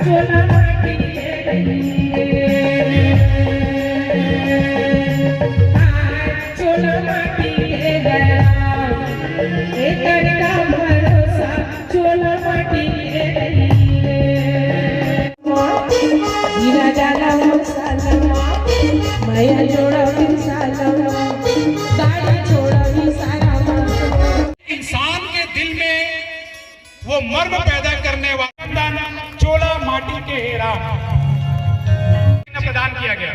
चोला माटी के चोला माटी के एक का भरोसा चोला माटी के हीरा जाला साला माया जोड़ा साला दाढ़ी छोड़ा सारा इंसान के दिल में वो मर्म पैदा करने वाला चोला माटी के हेरा प्रदान किया गया।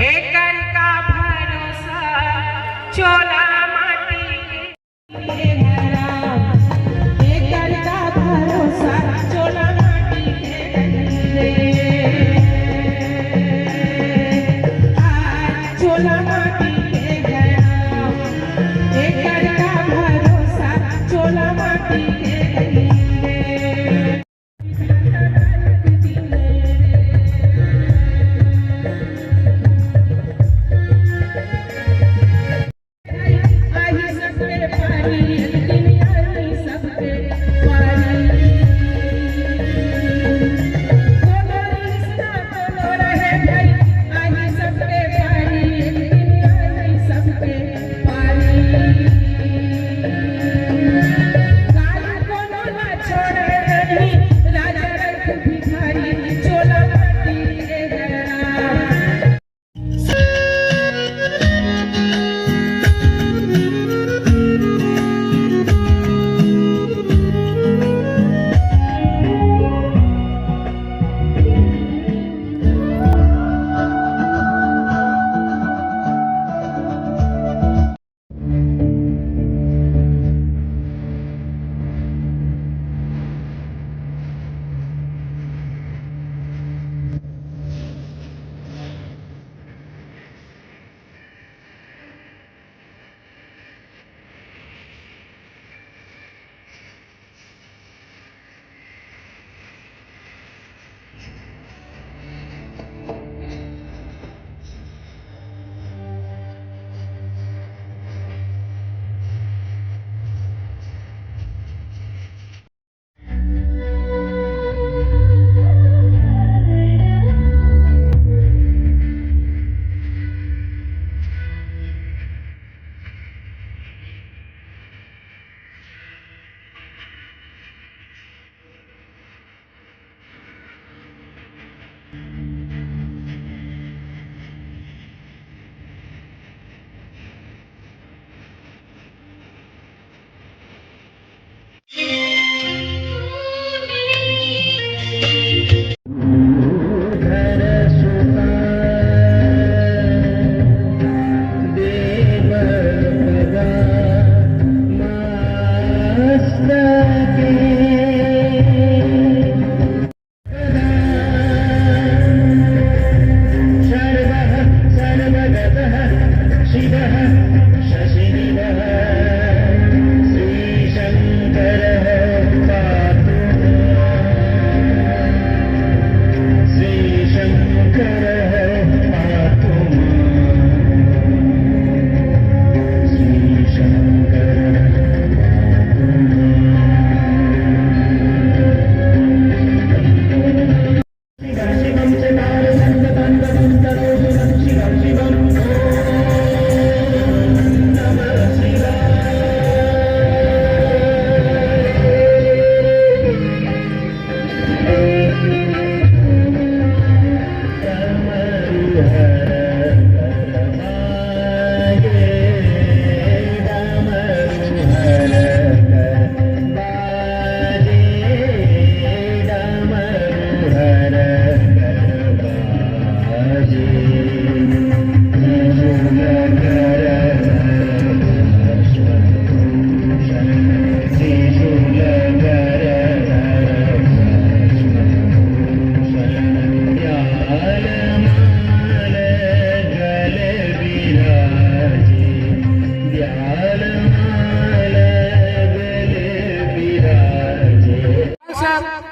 एक का भरोसा चोला माटी के हेरा एक का भरोसा चोला माटी के चोला माटी के हेरा एक का भरोसा चोला माटी के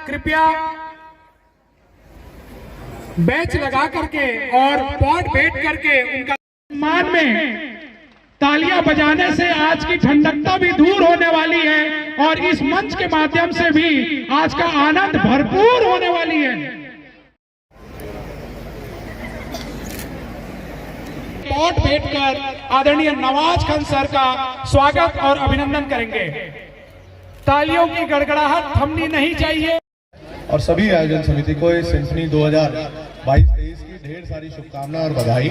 कृपया बेंच लगा करके और पॉट बैठ करके उनका सम्मान में तालियां बजाने से आज की ठंडकता भी दूर होने वाली है और इस मंच के माध्यम से भी आज का आनंद भरपूर होने वाली है। पॉट बैठकर आदरणीय नवाज खान सर का स्वागत और अभिनंदन करेंगे। तालियों की गड़गड़ाहट थमनी नहीं चाहिए। और सभी आयोजन समिति को इस सिम्फनी 2022-23 की ढेर सारी शुभकामनाएं और बधाई।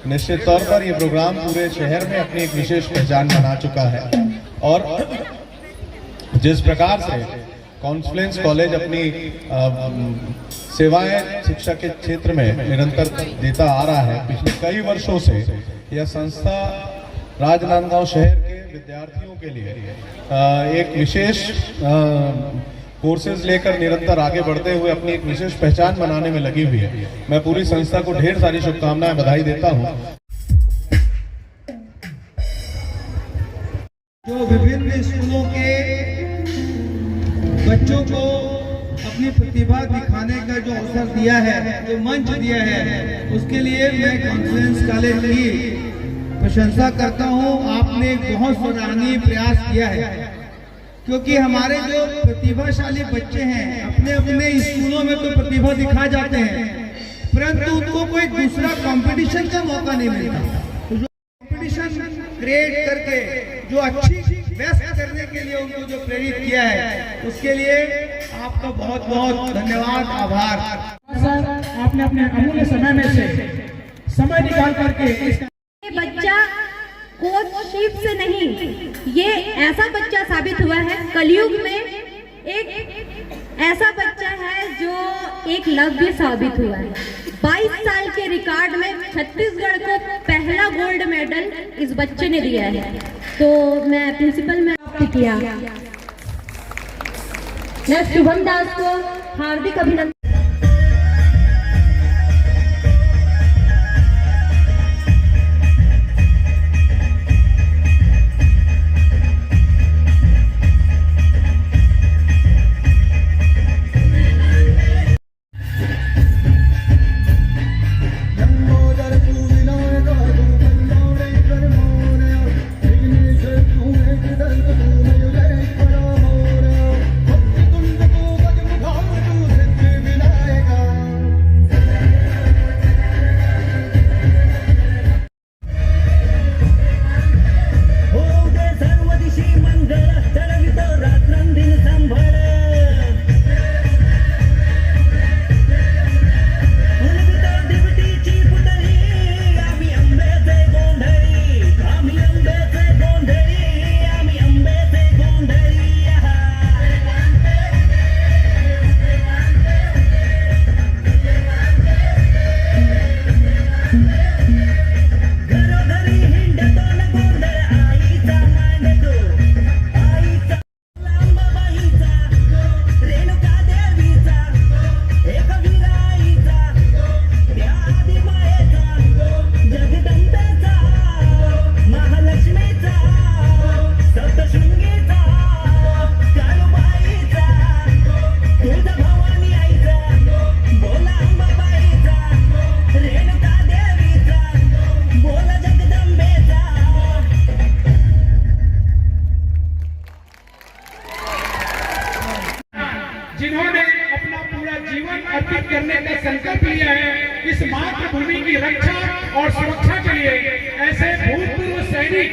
निश्चित तौर पर यह प्रोग्राम पूरे शहर में अपनी एक विशेष पहचान बना चुका है और जिस प्रकार से कॉन्फ्लुएंस कॉलेज अपनी सेवाएं शिक्षा के क्षेत्र में निरंतर देता आ रहा है, पिछले कई वर्षों से यह संस्था राजनांदगांव शहर के विद्यार्थियों के लिए एक विशेष कोर्सेज लेकर निरंतर आगे बढ़ते हुए अपनी एक विशेष पहचान बनाने में लगी हुई है। मैं पूरी संस्था को ढेर सारी शुभकामनाएं बधाई देता हूं। जो विभिन्न स्कूलों के बच्चों को अपनी प्रतिभा दिखाने का जो अवसर दिया है, जो मंच दिया है, उसके लिए मैं कॉन्फ्लुएंस कॉलेज की प्रशंसा करता हूं। आपने एक बहुत सराहनीय प्रयास किया है, क्योंकि हमारे जो प्रतिभाशाली बच्चे हैं अपने अपने स्कूलों में तो प्रतिभा दिखा जाते हैं, परंतु उनको कोई दूसरा कंपटीशन का मौका नहीं मिलता। तो जो कंपटीशन क्रिएट करके जो अच्छी बेस्ट करने के लिए उनको जो प्रेरित किया है, उसके लिए आपका बहुत बहुत धन्यवाद, आभार। सर, आपने अपने अमूल्य समय में से समय निकाल करके इस बच्चा कोच शिव से नहीं, ये ऐसा बच्चा साबित हुआ है कलयुग में, एक ऐसा बच्चा है जो एक लव्य साबित हुआ है। 22 साल के रिकॉर्ड में छत्तीसगढ़ को पहला गोल्ड मेडल इस बच्चे ने दिया है। तो मैं प्रिंसिपल में प्राप्त किया। मैं शुभम दास को हार्दिक अभिनंदन। जिन्होंने अपना पूरा जीवन अर्पित करने का संकल्प लिया है इस मातृभूमि की रक्षा और सुरक्षा के लिए, ऐसे भूतपूर्व सैनिक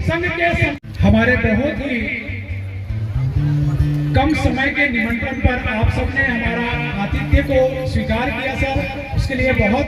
संघ के हमारे बहुत ही कम समय के निमंत्रण पर आप सबने हमारा आतिथ्य को स्वीकार किया सर, उसके लिए बहुत